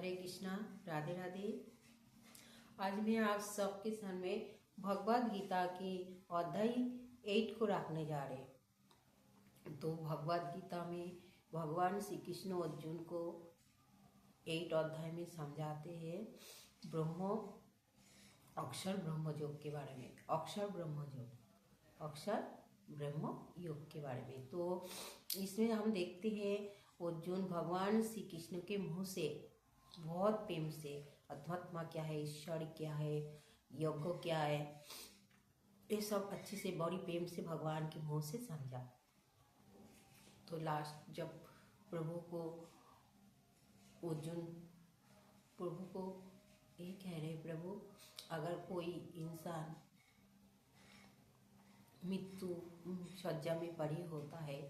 हरे कृष्णा, राधे राधे। आज मैं आप सबके सामने भगवद गीता की अध्याय 8 को रखने जा रहे। तो भगवद गीता में भगवान श्री कृष्ण अर्जुन को 8 अध्याय में समझाते हैं अक्षर ब्रह्म योग के बारे में। अक्षर ब्रह्म योग के बारे में। तो इसमें हम देखते हैं अर्जुन भगवान श्री कृष्ण के मुंह से बहुत प्रेम से अध्यात्म क्या है, ईश्वर क्या है, योग क्या है, ये सब अच्छे से बड़ी प्रेम से भगवान के मुंह से समझा। तो लास्ट जब प्रभु को ये कह रहे, प्रभु अगर कोई इंसान मृत्यु शज्या में पड़ी होता है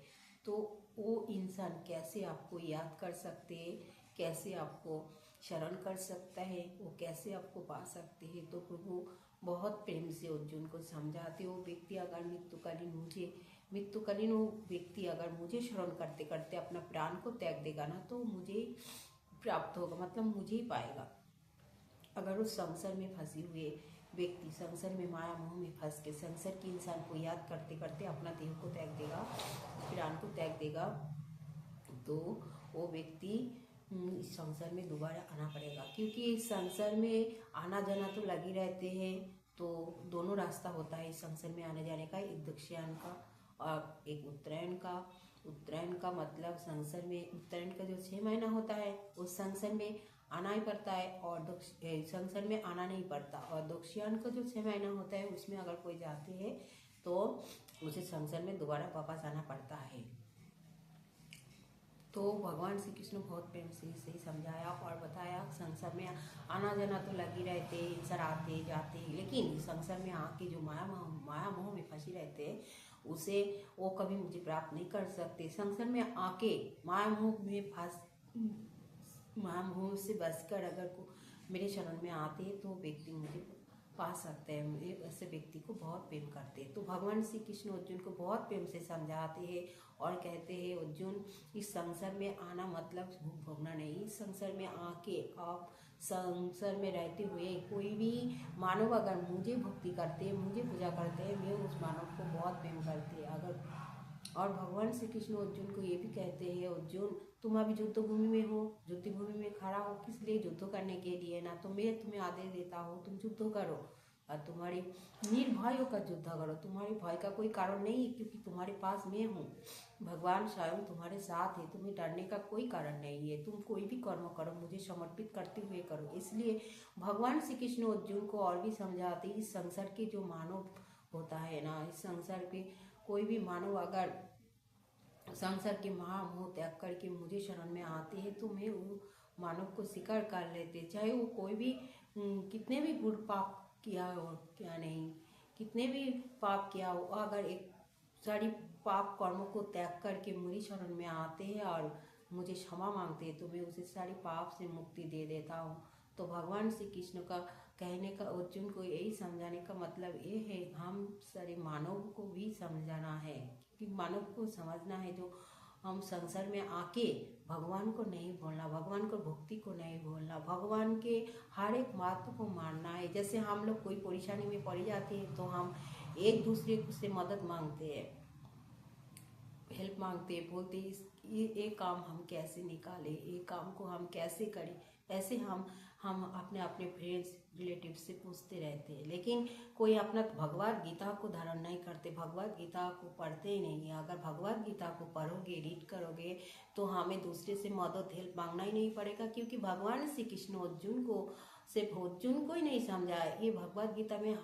तो वो इंसान कैसे आपको याद कर सकते हैं, कैसे आपको शरण कर सकता है, वो कैसे आपको पा सकते हैं। तो प्रभु बहुत प्रेम से अर्जुन को समझाते हो, व्यक्ति अगर मृत्युकालीन वो व्यक्ति अगर मुझे शरण करते करते अपना प्राण को त्याग देगा ना तो मुझे प्राप्त होगा, मतलब मुझे ही पाएगा। अगर उस संसार में फंसे हुए व्यक्ति संसार में माया मोह में फंस के संसार के इंसान को याद करते करते अपना देह को त्याग देगा, प्राण को त्याग देगा, तो वो व्यक्ति इस संसार में दोबारा आना पड़ेगा। क्योंकि इस संसार में आना जाना तो लगी रहते हैं, तो दोनों रास्ता होता है इस संसार में आने जाने का, एक दक्षिणायन का और एक उत्तरायण का। उत्तरायण का मतलब संसार में उत्तरायण का जो 6 महीना होता है उस संसार में आना ही पड़ता है और संसार में आना नहीं पड़ता। और दक्षिणायन का जो 6 महीना होता है उसमें अगर कोई जाते हैं तो उसे संसार में दोबारा वापस आना पड़ता है। तो भगवान श्री कृष्ण बहुत प्रेम से सही समझाया और बताया, संसार में आना जाना तो लगी रहते, इंसान आते जाते, लेकिन संसार में आके जो माया मोह में फंसी रहते हैं उसे वो कभी मुझे प्राप्त नहीं कर सकते। संसार में आके माया मोह से बचकर अगर को मेरे शरण में आते हैं तो व्यक्ति मुझे पा सकते हैं। मुझे ऐसे व्यक्ति को बहुत प्रेम करते हैं। तो भगवान श्री कृष्ण अर्जुन को बहुत प्रेम से समझाते हैं और कहते हैं, अर्जुन इस संसार में आना मतलब भोगना नहीं। इस संसार में आके आप संसार में रहते हुए कोई भी मानव अगर मुझे भक्ति करते हैं, मुझे पूजा करते हैं, मैं उस मानव को बहुत प्रेम करते हैं। और भगवान श्री कृष्ण अर्जुन को ये भी कहते हैं, अर्जुन तुम अभी युद्ध भूमि में हो, युद्ध भूमि में खड़ा हो, किस लिए? युद्ध करने के लिए ना। तो मैं तुम्हें आदेश देता हूँ तुम युद्ध करो और तुम्हारी निर्भय होकर युद्ध करो। तुम्हारे भय का कोई कारण नहीं है क्योंकि तुम्हारे पास मैं हूँ, भगवान स्वयं तुम्हारे साथ है, तुम्हें डरने का कोई कारण नहीं है। तुम कोई भी कर्म करो मुझे समर्पित करते हुए करो। इसलिए भगवान श्री कृष्ण अर्जुन को और भी समझाते, इस संसार के जो मानव होता है ना, इस संसार के कोई भी मानव अगर संसार के मोह त्याग करके मुझे शरण में आते हैं तो मैं वो मानव को स्वीकार कर लेते, चाहे वो कोई भी कितने भी बुरे पाप किया हो, क्या नहीं, कितने भी पाप किया हो, अगर एक सारी पाप कर्मों को त्याग करके मेरी शरण में आते हैं और मुझे क्षमा मांगते हैं तो मैं उसे सारी पाप से मुक्ति दे देता हूँ। तो भगवान श्री कृष्ण का कहने का अर्जुन को यही समझाने का मतलब ये है, हम सारे मानव को भी समझाना है कि मानव को समझना है जो हम संसार में आके भगवान को नहीं भूलना, भगवान को भक्ति को नहीं भूलना, भगवान के हर एक बात को मानना है। जैसे हम लोग कोई परेशानी में पड़ जाते हैं तो हम एक दूसरे से मदद मांगते हैं, हेल्प मांगते हैं, बोलते हैं ये काम हम कैसे निकालें, ये काम को हम कैसे करें। ऐसे हम अपने अपने फ्रेंड्स रिलेटिव से पूछते रहते हैं, लेकिन कोई अपना भगवद गीता को धारण नहीं करते, भगवद गीता को पढ़ते ही नहीं है। अगर भगवद गीता को पढ़ोगे, रीड करोगे तो हमें दूसरे से मदद हेल्प मांगना ही नहीं पड़ेगा, क्योंकि भगवान श्री कृष्ण अर्जुन को ही नहीं समझाया। ये भगवद गीता में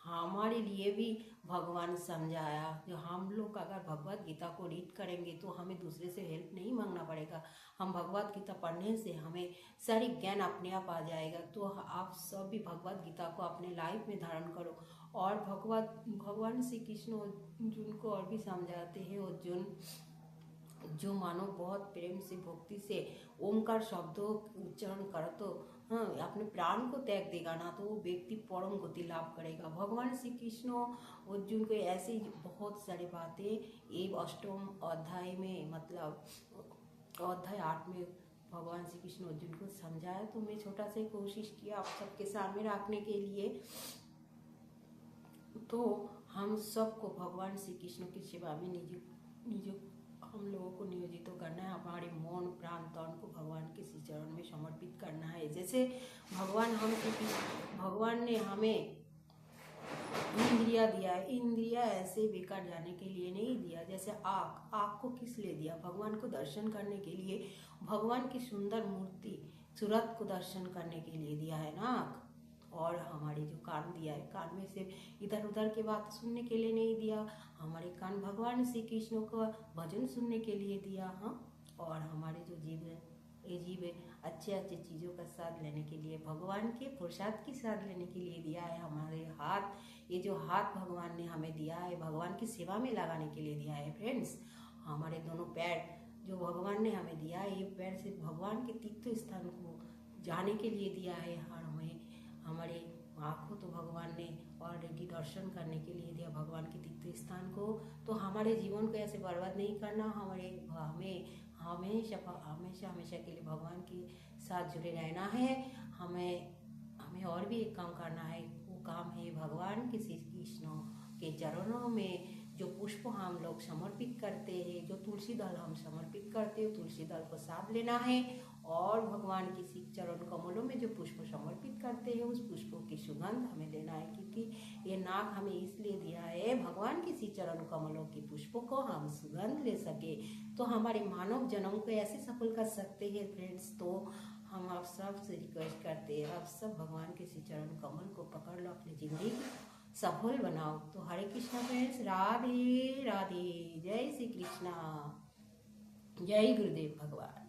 हमारे लिए भी भगवान समझाया। जो हम लोग अगर भगवद गीता को रीड करेंगे तो हमें दूसरे से हेल्प नहीं मांगना पड़ेगा। हम भगवद गीता पढ़ने से हमें सारी ज्ञान अपने आप आ जाएगा। तो आप सब भी भगवद गीता को अपने लाइफ में धारण करो। और भगवान श्री कृष्ण अर्जुन को और भी समझाते हैं, अर्जुन जो मानो बहुत प्रेम से भक्ति से ओमकार शब्दों उच्चारण करो तो अपने प्राण को त्याग देगा ना तो वो व्यक्ति परम गति लाभ करेगा। भगवान श्री कृष्ण अर्जुन को ऐसी बहुत सारी बातें ये 8वें अध्याय में, मतलब अध्याय 8 में भगवान श्री कृष्ण अर्जुन को समझाया, तो मैं छोटा सा कोशिश किया आप सबके सामने रखने के लिए। तो हम सबको भगवान श्री कृष्ण की सेवा में निज हम लोगों को नियोजित तो करना है। हमारे मन प्राण तन को भगवान के श्री चरण में समर्पित करना है। जैसे भगवान ने हमें इंद्रिया दिया है, इंद्रिया ऐसे बेकार जाने के लिए नहीं दिया। जैसे आँख को किस लिए दिया? भगवान को दर्शन करने के लिए, भगवान की सुंदर मूर्ति सूरत को दर्शन करने के लिए दिया है ना आँख। और हमारे जो कान दिया है, कान में से इधर उधर की बात सुनने के लिए नहीं दिया। हमारे कान भगवान श्री कृष्ण का भजन सुनने के लिए दिया। हाँ, और हमारे जो जीव है, ये जीव है अच्छे अच्छे चीज़ों का स्वाद लेने के लिए, भगवान के प्रसाद की स्वाद लेने के लिए दिया है। हमारे हाथ, ये जो हाथ भगवान ने हमें दिया है, भगवान की सेवा में लगाने के लिए दिया है फ्रेंड्स। हमारे दोनों पैर जो भगवान ने हमें दिया है, ये पैर से भगवान के तीर्थ स्थान को जाने के लिए दिया है। और हमारे आँखों तो भगवान ने ऑलरेडी दर्शन करने के लिए दिया भगवान के तीर्थ स्थान को। तो हमारे जीवन को ऐसे बर्बाद नहीं करना, हमें हमेशा के लिए भगवान के साथ जुड़े रहना है। हमें और भी एक काम करना है, वो काम है भगवान के श्री कृष्ण के चरणों में जो पुष्प हम लोग समर्पित करते हैं, जो तुलसी दल हम समर्पित करते हैं, तुलसी दल को साथ लेना है। और भगवान के श्री चरण कमलों में जो पुष्प समर्पित करते हैं, उस पुष्पों की सुगंध हमें लेना है। क्योंकि ये नाक हमें इसलिए दिया है, भगवान के श्री चरण कमलों के पुष्पों को हम सुगंध ले सके, तो हमारे मानव जन्म को ऐसे सफल कर सकते हैं फ्रेंड्स। तो हम आप सब से रिक्वेस्ट करते हैं, आप सब भगवान के श्री चरण कमल को पकड़ लो, अपनी जिंदगी सफल बनाओ। तो हरे कृष्णा फ्रेंड्स, राधे राधे, जय श्री कृष्णा, जय गुरुदेव भगवान।